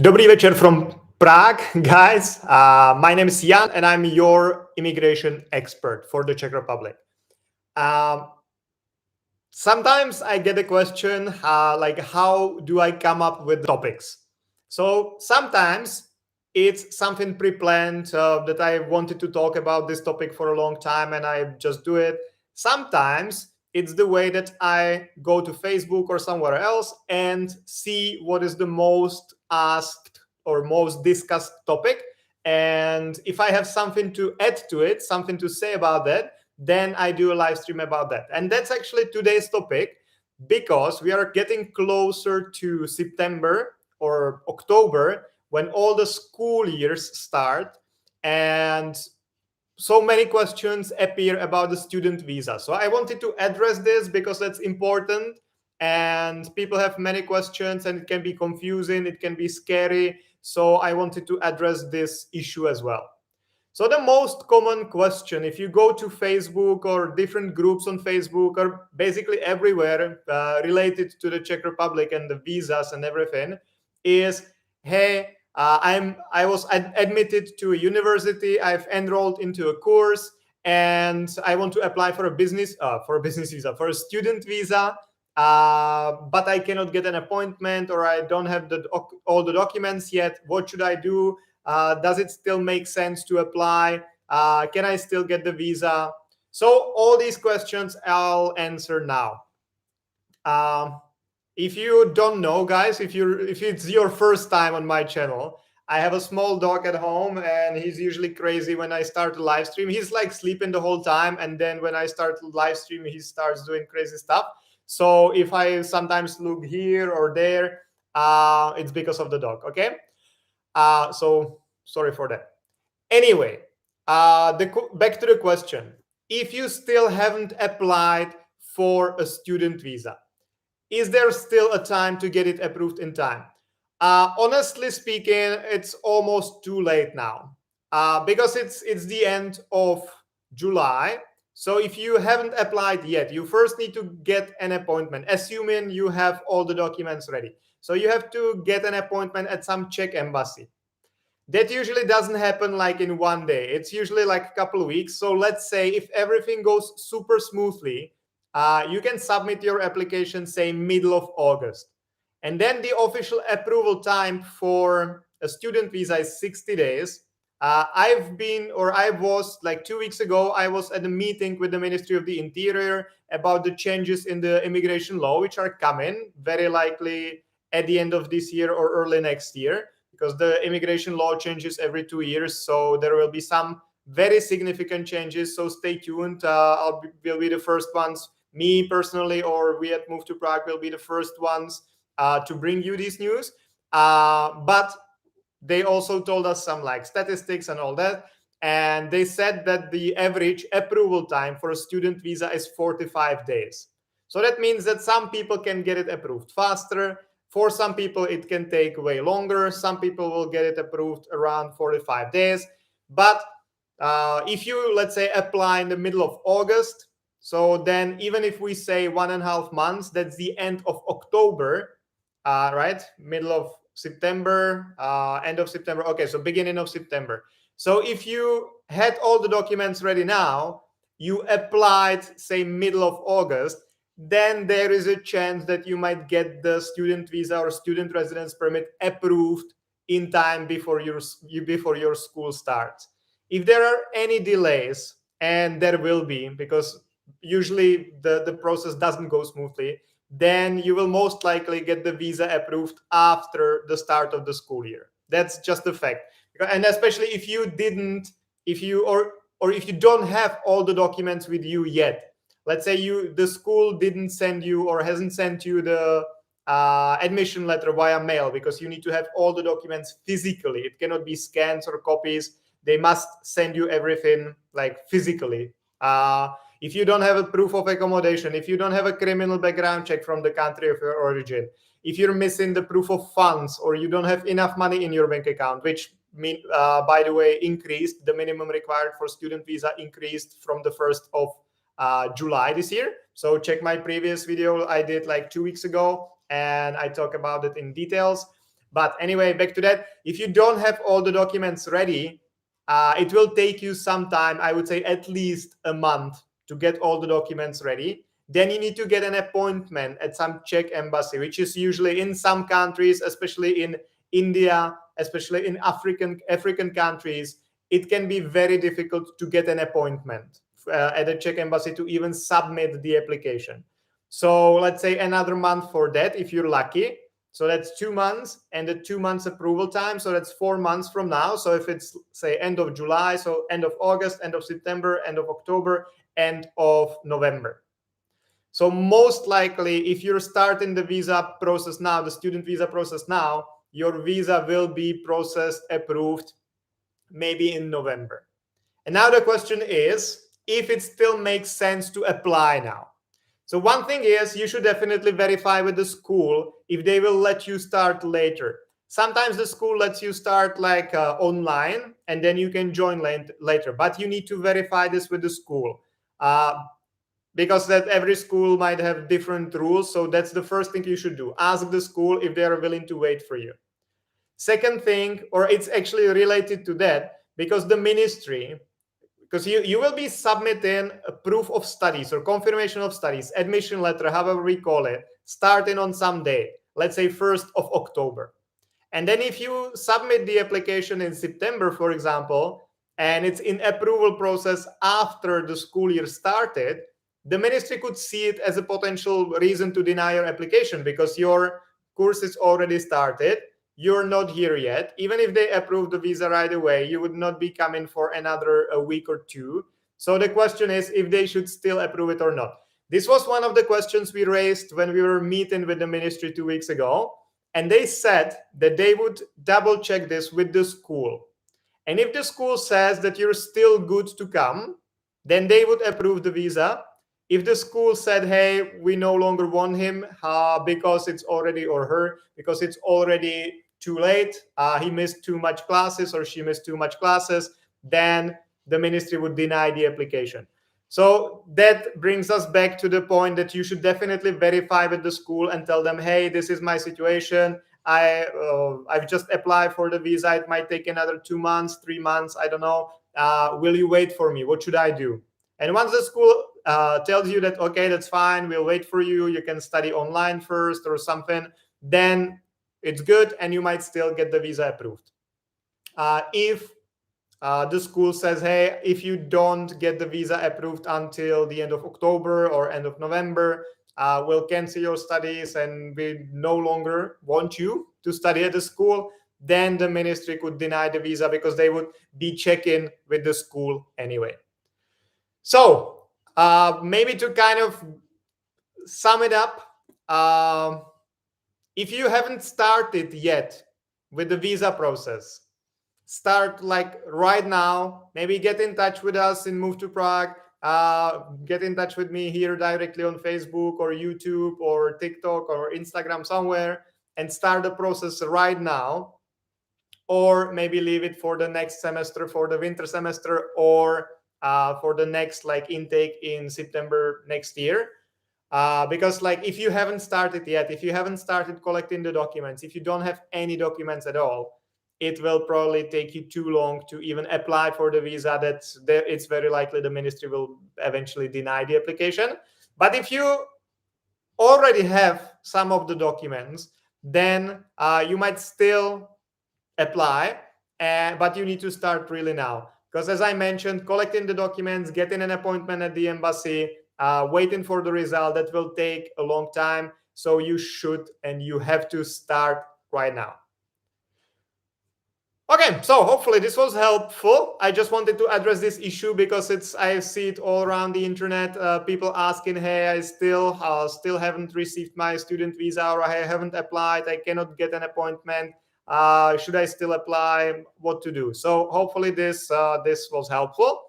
Dobrý večer from Prague, guys. My name is Jan, and I'm your immigration expert for the Czech Republic. Sometimes I get a question like, how do I come up with topics? So sometimes it's something pre-planned that I wanted to talk about this topic for a long time, and I just do it. Sometimes it's the way that I go to Facebook or somewhere else and see what is the most asked or most discussed topic. And if I have something to add to it, something to say about that, then I do a live stream about that. And that's actually today's topic, because we are getting closer to September or October when all the school years start. And so many questions appear about the student visa. So I wanted to address this because that's important, and people have many questions and it can be confusing, it can be scary. So I wanted to address this issue as well. So the most common question, if you go to Facebook or different groups on Facebook or basically everywhere related to the Czech Republic and the visas and everything, is, hey, I was admitted to a university, I've enrolled into a course, and I want to apply for a business visa, for a student visa, but I cannot get an appointment, or I don't have all the documents yet. What should I do? Does it still make sense to apply? Can I still get the visa? So all these questions I'll answer now. If you don't know, guys, if it's your first time on my channel, I have a small dog at home, and he's usually crazy when I start a live stream. He's like sleeping the whole time, and then when I start a live stream, he starts doing crazy stuff. So if I sometimes look here or there, it's because of the dog, okay? So sorry for that. Anyway, back to the question. If you still haven't applied for a student visa, is there still a time to get it approved in time? Honestly speaking, it's almost too late now, because it's the end of July. So if you haven't applied yet, you first need to get an appointment, assuming you have all the documents ready. So you have to get an appointment at some Czech embassy. That usually doesn't happen like in one day. It's usually like a couple of weeks. So let's say if everything goes super smoothly, you can submit your application, say, middle of August. And then the official approval time for a student visa is 60 days. I was like 2 weeks ago, I was at a meeting with the Ministry of the Interior about the changes in the immigration law, which are coming very likely at the end of this year or early next year, because the immigration law changes every 2 years. So there will be some very significant changes. So stay tuned. We'll be the first ones. Me personally, or we at Move to Prague will be the first ones to bring you this news. But they also told us some like statistics and all that. And they said that the average approval time for a student visa is 45 days. So that means that some people can get it approved faster. For some people, it can take way longer. Some people will get it approved around 45 days. But if you, let's say, apply in the middle of August, so then even if we say 1.5 months, that's the end of October, right? Middle of September, end of September. Okay, so beginning of September. So if you had all the documents ready now, you applied, say, middle of August, then there is a chance that you might get the student visa or student residence permit approved in time before your school starts. If there are any delays, and there will be, because usually the process doesn't go smoothly, then you will most likely get the visa approved after the start of the school year. That's just a fact. And especially if you don't have all the documents with you yet. Let's say the school didn't send you or hasn't sent you the admission letter via mail, because you need to have all the documents physically. It cannot be scans or copies. They must send you everything like physically. If you don't have a proof of accommodation, if you don't have a criminal background check from the country of your origin, if you're missing the proof of funds, or you don't have enough money in your bank account, which by the way, increased, the minimum required for student visa increased from the 1st of July this year. So check my previous video I did like 2 weeks ago, and I talk about it in details. But anyway, back to that. If you don't have all the documents ready, it will take you some time. I would say at least a month to get all the documents ready. Then you need to get an appointment at some Czech embassy, which is usually in some countries, especially in India, especially in African countries. It can be very difficult to get an appointment at a Czech embassy to even submit the application. So let's say another month for that if you're lucky. So that's 2 months and the 2 months approval time. So that's 4 months from now. So if it's say end of July, so end of August, end of September, end of October, end of November. So most likely, if you're starting the visa process now, the student visa process now, your visa will be processed, approved, maybe in November. And now the question is, if it still makes sense to apply now. So one thing is, you should definitely verify with the school if they will let you start later. Sometimes the school lets you start like online, and then you can join later. But you need to verify this with the school. Because that every school might have different rules. So that's the first thing you should do. Ask the school if they are willing to wait for you. Second thing, or it's actually related to that, because the ministry, because you will be submitting a proof of studies or confirmation of studies, admission letter, however we call it, starting on some day, let's say 1st of October. And then if you submit the application in September, for example, and it's in approval process after the school year started, the ministry could see it as a potential reason to deny your application because your course is already started. You're not here yet. Even if they approve the visa right away, you would not be coming for another a week or two. So the question is if they should still approve it or not. This was one of the questions we raised when we were meeting with the ministry 2 weeks ago. And they said that they would double check this with the school. And if the school says that you're still good to come, then they would approve the visa. If the school said, hey, we no longer want him because it's already, or her, because it's already too late, he missed too much classes or she missed too much classes, then the ministry would deny the application. So that brings us back to the point that you should definitely verify with the school and tell them, hey, this is my situation. I've just applied for the visa. It might take another 2 months, 3 months. I don't know. Will you wait for me? What should I do? And once the school tells you that, okay, that's fine, we'll wait for you, you can study online first or something, then it's good and you might still get the visa approved. If the school says, hey, if you don't get the visa approved until the end of October or end of November, we'll cancel your studies and we no longer want you to study at the school, then the ministry could deny the visa because they would be checking with the school anyway. So maybe to kind of sum it up, if you haven't started yet with the visa process, start like right now. Maybe get in touch with us in Move to Prague. Get in touch with me here directly on Facebook or YouTube or TikTok or Instagram somewhere and start the process right now. Or maybe leave it for the next semester, for the winter semester, or for the next like intake in September next year. Because like if you haven't started yet, if you haven't started collecting the documents, if you don't have any documents at all, it will probably take you too long to even apply for the visa. It's very likely the ministry will eventually deny the application. But if you already have some of the documents, then you might still apply, but you need to start really now. Because as I mentioned, collecting the documents, getting an appointment at the embassy, waiting for the result, that will take a long time. So you should and you have to start right now. Okay, so hopefully this was helpful. I just wanted to address this issue because I see it all around the internet. People asking, hey, I still haven't received my student visa, or I haven't applied. I cannot get an appointment. Should I still apply? What to do? So hopefully this was helpful.